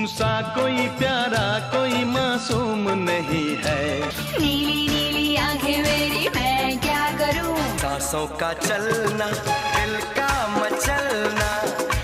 सा कोई प्यारा कोई मासूम नहीं है। नीली नीली आंखें मेरी मैं क्या करूं। सांसों का चलना दिल का मचलना,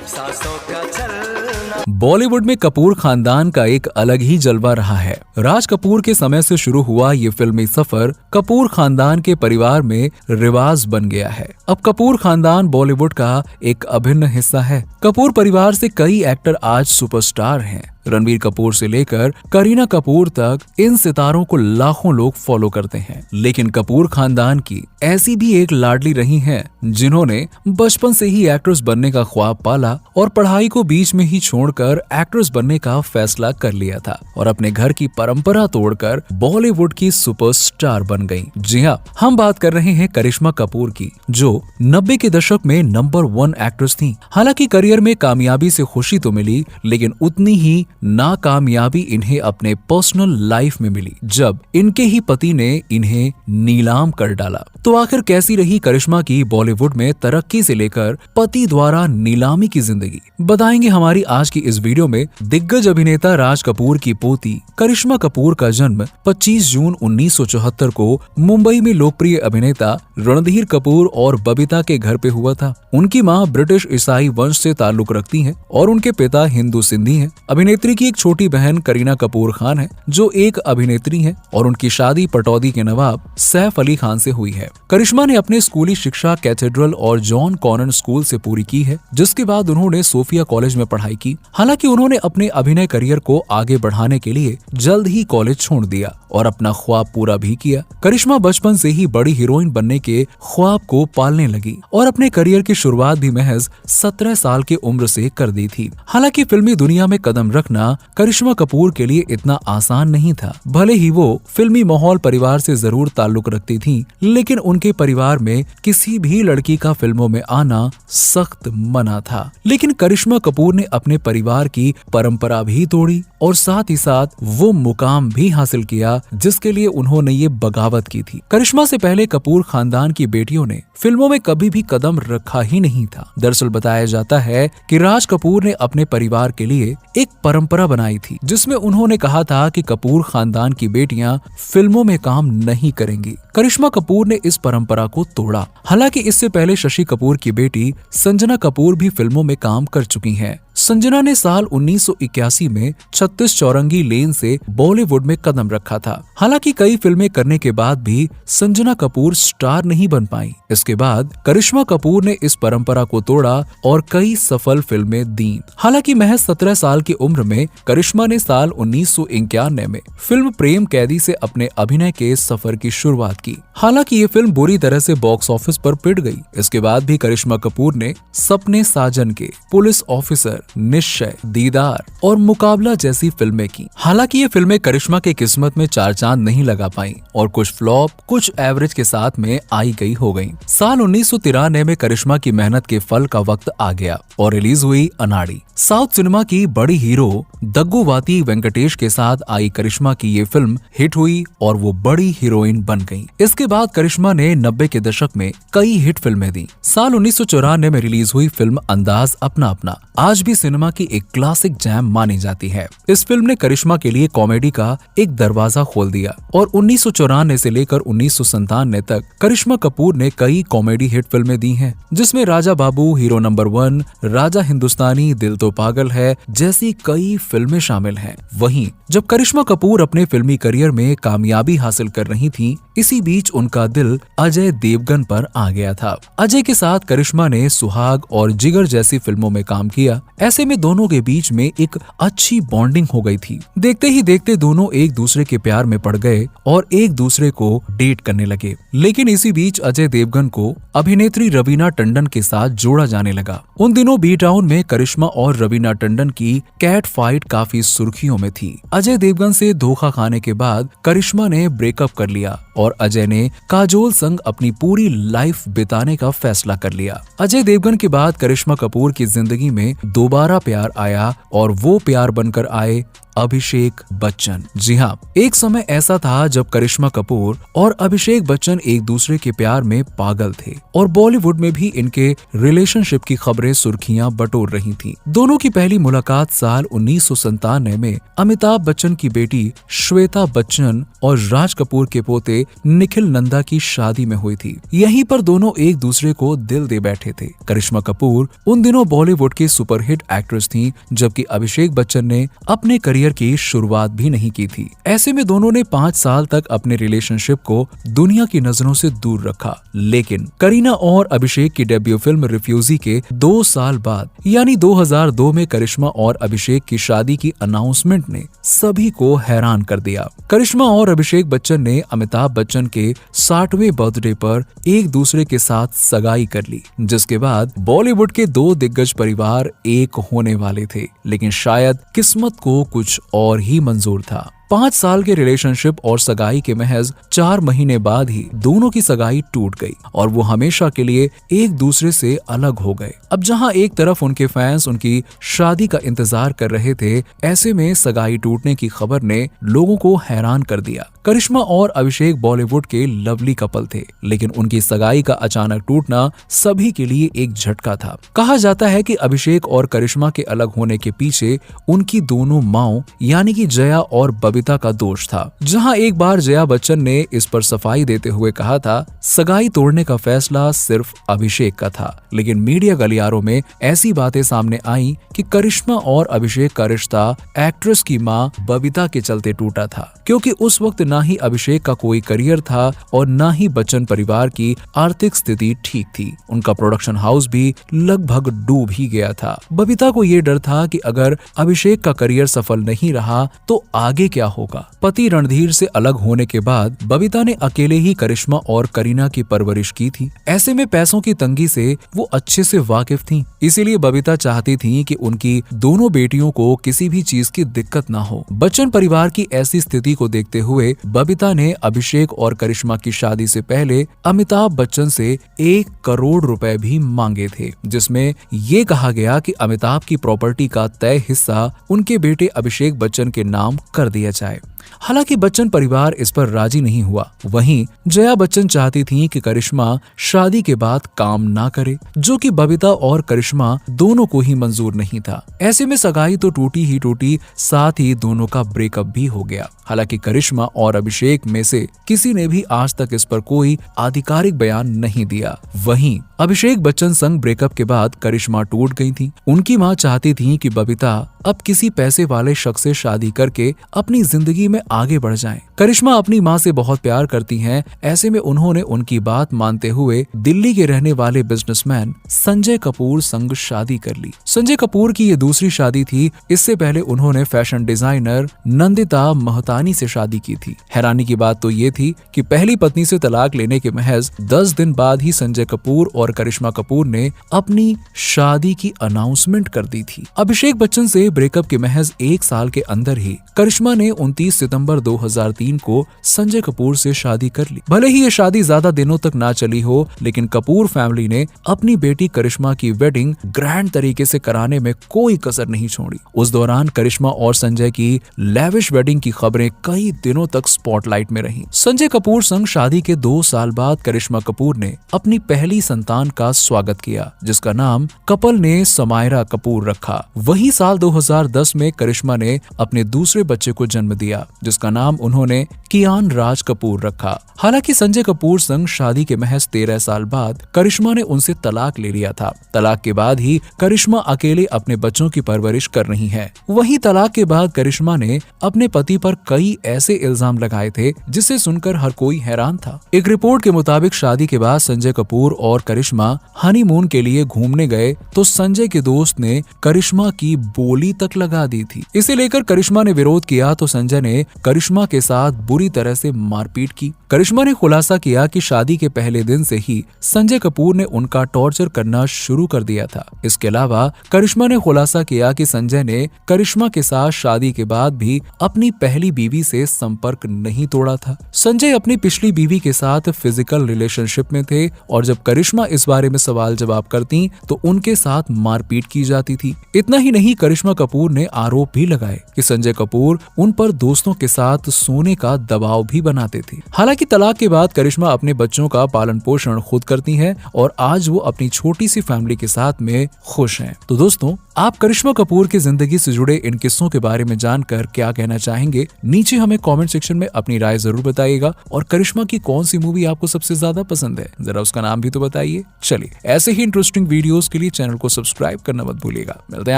सांसों का चलना। बॉलीवुड में कपूर खानदान का एक अलग ही जलवा रहा है। राज कपूर के समय से शुरू हुआ ये फिल्मी सफर कपूर खानदान के परिवार में रिवाज बन गया है। अब कपूर खानदान बॉलीवुड का एक अभिन्न हिस्सा है। कपूर परिवार से कई एक्टर आज सुपरस्टार हैं। रणबीर कपूर से लेकर करीना कपूर तक इन सितारों को लाखों लोग फॉलो करते हैं। लेकिन कपूर खानदान की ऐसी भी एक लाडली रही हैं जिन्होंने बचपन से ही एक्ट्रेस बनने का ख्वाब पाला और पढ़ाई को बीच में ही छोड़कर एक्ट्रेस बनने का फैसला कर लिया था और अपने घर की परंपरा तोड़कर बॉलीवुड की सुपरस्टार बन गयी। जी हाँ, हम बात कर रहे हैं करिश्मा कपूर की, जो 90 के दशक में नंबर 1 एक्ट्रेस थी। हालांकि करियर में कामयाबी से खुशी तो मिली, लेकिन उतनी ही नाकामयाबी इन्हें अपने पर्सनल लाइफ में मिली जब इनके ही पति ने इन्हें नीलाम कर डाला। तो आखिर कैसी रही करिश्मा की बॉलीवुड में तरक्की से लेकर पति द्वारा नीलामी की जिंदगी, बताएंगे हमारी आज की इस वीडियो में। दिग्गज अभिनेता राज कपूर की पोती करिश्मा कपूर का जन्म 25 जून 1974 को मुंबई में लोकप्रिय अभिनेता रणधीर कपूर और बबीता के घर पे हुआ था। उनकी मां ब्रिटिश ईसाई वंश से ताल्लुक रखती हैं और उनके पिता हिंदू सिंधी हैं। अभिनेत्री की एक छोटी बहन करीना कपूर खान है, जो एक अभिनेत्री है, और उनकी शादी पटौदी के नवाब सैफ अली खान से हुई है। करिश्मा ने अपनी स्कूली शिक्षा कैथेड्रल और जॉन कॉनन स्कूल से पूरी की है, जिसके बाद उन्होंने सोफिया कॉलेज में पढ़ाई की। हालांकि उन्होंने अपने अभिनय करियर को आगे बढ़ाने के लिए जल्द ही कॉलेज छोड़ दिया और अपना ख्वाब पूरा भी किया। करिश्मा बचपन से ही बड़ी हीरोइन बनने के ख्वाब को पालने लगी और अपने करियर की शुरुआत भी महज 17 साल की उम्र से कर दी थी। हालांकि फिल्मी दुनिया में कदम रखना करिश्मा कपूर के लिए इतना आसान नहीं था। भले ही वो फिल्मी माहौल परिवार से जरूर ताल्लुक रखती थी, लेकिन उनके परिवार में किसी भी लड़की का फिल्मों में आना सख्त मना था। लेकिन करिश्मा कपूर ने अपने परिवार की परंपरा भी तोड़ी और साथ ही साथ वो मुकाम भी हासिल किया जिसके लिए उन्होंने ये बगावत की थी। करिश्मा से पहले कपूर खानदान की बेटियों ने फिल्मों में कभी भी कदम रखा ही नहीं था। दरअसल बताया जाता है कि राज कपूर ने अपने परिवार के लिए एक परंपरा बनाई थी, जिसमें उन्होंने कहा था कि कपूर खानदान की बेटियां फिल्मों में काम नहीं करेंगी। करिश्मा कपूर ने इस परंपरा को तोड़ा। हालांकि इससे पहले शशि कपूर की बेटी संजना कपूर भी फिल्मों में काम कर चुकी हैं। संजना ने साल 1981 में 36 चौरंगी लेन से बॉलीवुड में कदम रखा था। हालांकि कई फिल्में करने के बाद भी संजना कपूर स्टार नहीं बन पाई। इसके बाद करिश्मा कपूर ने इस परंपरा को तोड़ा और कई सफल फिल्में दी। हालांकि महज 17 साल की उम्र में करिश्मा ने साल 1991 में फिल्म प्रेम कैदी से अपने अभिनय के सफर की शुरुआत की। हालांकि ये फिल्म बुरी तरह से बॉक्स ऑफिस पर पिट गई। इसके बाद भी करिश्मा कपूर ने सपने साजन के, पुलिस ऑफिसर, निश्चय, दीदार और मुकाबला जैसी फिल्में की। हालांकि ये फिल्में करिश्मा के किस्मत में चार चांद नहीं लगा पाईं और कुछ फ्लॉप, कुछ एवरेज के साथ में आई गई हो गईं। साल 1993 में करिश्मा की मेहनत के फल का वक्त आ गया और रिलीज हुई अनाड़ी। साउथ सिनेमा की बड़ी हीरो दग्गुवाती वेंकटेश के साथ आई करिश्मा की ये फिल्म हिट हुई और वो बड़ी हीरोइन बन गई। इसके बाद करिश्मा ने 90 के दशक में कई हिट फिल्में दी। साल 1994 में रिलीज हुई फिल्म अंदाज अपना अपना आज भी सिनेमा की एक क्लासिक जैम मानी जाती है। इस फिल्म ने करिश्मा के लिए कॉमेडी का एक दरवाजा खोल दिया और 1994 से लेकर 1997 तक करिश्मा कपूर ने कई कॉमेडी हिट फिल्में दी हैं, जिसमें राजा बाबू, हीरो नंबर 1, राजा हिंदुस्तानी, दिल तो पागल है जैसी कई फिल्में शामिल हैं। वहीं जब करिश्मा कपूर अपने फिल्मी करियर में कामयाबी हासिल कर रही थी, इसी बीच उनका दिल अजय देवगन पर आ गया था। अजय के साथ करिश्मा ने सुहाग और जिगर जैसी फिल्मों में काम किया। ऐसे में दोनों के बीच में एक अच्छी बॉन्डिंग हो गई थी। देखते ही देखते दोनों एक दूसरे के प्यार में पड़ गए और एक दूसरे को डेट करने लगे। लेकिन इसी बीच अजय देवगन को अभिनेत्री रवीना टंडन के साथ जोड़ा जाने लगा। उन दिनों बी टाउन में करिश्मा और रवीना टंडन की कैट फाइट काफी सुर्खियों में थी। अजय देवगन से धोखा खाने के बाद करिश्मा ने ब्रेकअप कर लिया और अजय ने काजोल संग अपनी पूरी लाइफ बिताने का फैसला कर लिया। अजय देवगन के बाद करिश्मा कपूर की जिंदगी में दोबारा प्यार आया और वो प्यार बनकर आए अभिषेक बच्चन। जी हाँ, एक समय ऐसा था जब करिश्मा कपूर और अभिषेक बच्चन एक दूसरे के प्यार में पागल थे और बॉलीवुड में भी इनके रिलेशनशिप की खबरें सुर्खियां बटोर रही थीं। दोनों की पहली मुलाकात साल 1997 में अमिताभ बच्चन की बेटी श्वेता बच्चन और राज कपूर के पोते निखिल नंदा की शादी में हुई थी। यहीं पर दोनों एक दूसरे को दिल दे बैठे थे। करिश्मा कपूर उन दिनों बॉलीवुड की सुपरहिट एक्ट्रेस थीं, जबकि अभिषेक बच्चन ने अपने करियर की शुरुआत भी नहीं की थी। ऐसे में दोनों ने 5 साल तक अपने रिलेशनशिप को दुनिया की नजरों से दूर रखा। लेकिन करीना और अभिषेक की डेब्यू फिल्म रिफ्यूजी के 2 साल बाद यानी 2002 में करिश्मा और अभिषेक की शादी की अनाउंसमेंट ने सभी को हैरान कर दिया। करिश्मा और अभिषेक बच्चन ने अमिताभ बच्चन के 60वें बर्थडे पर एक दूसरे के साथ सगाई कर ली, जिसके बाद बॉलीवुड के 2 दिग्गज परिवार एक होने वाले थे। लेकिन शायद किस्मत को कुछ और ही मंजूर था। 5 साल के रिलेशनशिप और सगाई के महज 4 महीने बाद ही दोनों की सगाई टूट गई और वो हमेशा के लिए एक दूसरे से अलग हो गए। अब जहां एक तरफ उनके फैंस उनकी शादी का इंतजार कर रहे थे, ऐसे में सगाई टूटने की खबर ने लोगों को हैरान कर दिया। करिश्मा और अभिषेक बॉलीवुड के लवली कपल थे, लेकिन उनकी सगाई का अचानक टूटना सभी के लिए एक झटका था। कहा जाता है कि अभिषेक और करिश्मा के अलग होने के पीछे उनकी दोनों माओं यानी कि जया और बबीता का दोष था। जहां एक बार जया बच्चन ने इस पर सफाई देते हुए कहा था, सगाई तोड़ने का फैसला सिर्फ अभिषेक का था। लेकिन मीडिया गलियारों में ऐसी बातें सामने आई कि करिश्मा और अभिषेक का रिश्ता एक्ट्रेस की मां बबीता के चलते टूटा था, क्योंकि उस वक्त ना ही अभिषेक का कोई करियर था और ना ही बच्चन परिवार की आर्थिक स्थिति ठीक थी। उनका प्रोडक्शन हाउस भी लगभग डूब ही गया था। बबीता को ये डर था कि अगर अभिषेक का करियर सफल नहीं रहा तो आगे क्या होगा। पति रणधीर से अलग होने के बाद बबीता ने अकेले ही करिश्मा और करीना की परवरिश की थी। ऐसे में पैसों की तंगी से वो अच्छे से वाकिफ थीं। इसीलिए बबीता चाहती थी कि उनकी दोनों बेटियों को किसी भी चीज की दिक्कत ना हो। बच्चन परिवार की ऐसी स्थिति को देखते हुए बबीता ने अभिषेक और करिश्मा की शादी से पहले अमिताभ बच्चन से 1 करोड़ रुपए भी मांगे थे, जिसमें ये कहा गया कि अमिताभ की प्रॉपर्टी का तय हिस्सा उनके बेटे अभिषेक बच्चन के नाम कर दिया जाए। हालांकि बच्चन परिवार इस पर राजी नहीं हुआ। वहीं जया बच्चन चाहती थीं कि करिश्मा शादी के बाद काम ना करे, जो कि बबीता और करिश्मा दोनों को ही मंजूर नहीं था। ऐसे में सगाई तो टूटी ही टूटी, साथ ही दोनों का ब्रेकअप भी हो गया। हालांकि करिश्मा और अभिषेक में से किसी ने भी आज तक इस पर कोई आधिकारिक बयान नहीं दिया। वहीं अभिषेक बच्चन संग ब्रेकअप के बाद करिश्मा टूट गई थी। उनकी मां चाहती थी कि बबीता अब किसी पैसे वाले शख्स से शादी करके अपनी जिंदगी में आगे बढ़ जाएं। करिश्मा अपनी मां से बहुत प्यार करती हैं। ऐसे में उन्होंने उनकी बात मानते हुए दिल्ली के रहने वाले बिजनेसमैन संजय कपूर संग शादी कर ली। संजय कपूर की ये दूसरी शादी थी। इससे पहले उन्होंने फैशन डिजाइनर नंदिता महतानी से शादी की थी। हैरानी की बात तो ये थी कि पहली पत्नी से तलाक लेने के महज 10 दिन बाद ही संजय कपूर और करिश्मा कपूर ने अपनी शादी की अनाउंसमेंट कर दी थी। अभिषेक बच्चन से ब्रेकअप के महज 1 साल के अंदर ही करिश्मा ने 29 सितंबर 2003 को संजय कपूर से शादी कर ली। भले ही ये शादी ज्यादा दिनों तक ना चली हो, लेकिन कपूर फैमिली ने अपनी बेटी करिश्मा की वेडिंग ग्रैंड तरीके से कराने में कोई कसर नहीं छोड़ी। उस दौरान करिश्मा और संजय की लैविश वेडिंग की खबरें कई दिनों तक स्पॉटलाइट में रहीं। संजय कपूर संग शादी के 2 साल बाद करिश्मा कपूर ने अपनी पहली संतान का स्वागत किया, जिसका नाम कपल ने समायरा कपूर रखा। वही साल 2010 में करिश्मा ने अपने दूसरे बच्चे को जन्म दिया, जिसका नाम उन्होंने कियान राज कपूर रखा। हालांकि संजय कपूर संग शादी के महज 13 साल बाद करिश्मा ने उनसे तलाक ले लिया था। तलाक के बाद ही करिश्मा अकेले अपने बच्चों की परवरिश कर रही हैं। वहीं तलाक के बाद करिश्मा ने अपने पति पर कई ऐसे इल्जाम लगाए थे जिसे सुनकर हर कोई हैरान था। एक रिपोर्ट के मुताबिक शादी के बाद संजय कपूर और करिश्मा हनीमून के लिए घूमने गए तो संजय के दोस्त ने करिश्मा की बोली तक लगा दी थी। इसे लेकर करिश्मा ने विरोध किया तो संजय ने करिश्मा के साथ बुरी तरह से मारपीट की। करिश्मा ने खुलासा किया कि शादी के पहले दिन से ही संजय कपूर ने उनका टॉर्चर करना शुरू कर दिया था। इसके अलावा करिश्मा ने खुलासा किया कि संजय ने करिश्मा के साथ शादी के बाद भी अपनी पहली बीवी से संपर्क नहीं तोड़ा था। संजय अपनी पिछली बीवी के साथ फिजिकल रिलेशनशिप में थे और जब करिश्मा इस बारे में सवाल जवाब करती तो उनके साथ मारपीट की जाती थी। इतना ही नहीं, करिश्मा कपूर ने आरोप भी लगाए कि संजय कपूर उन पर दोस्तों के साथ सोने का दबाव भी बनाते थे। हालांकि तलाक के बाद करिश्मा अपने बच्चों का पालन पोषण खुद करती हैं और आज वो अपनी छोटी सी फैमिली के साथ में खुश हैं। तो दोस्तों, आप करिश्मा कपूर की जिंदगी से जुड़े इन किस्सों के बारे में जानकर क्या कहना चाहेंगे? नीचे हमें कमेंट सेक्शन में अपनी राय जरूर बताइएगा। और करिश्मा की कौन सी मूवी आपको सबसे ज्यादा पसंद है, जरा उसका नाम भी तो बताइए। चलिए, ऐसे ही इंटरेस्टिंग वीडियोस के लिए चैनल को सब्सक्राइब करना मत भूलिएगा। मिलते हैं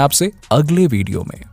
आपसे अगले वीडियो में।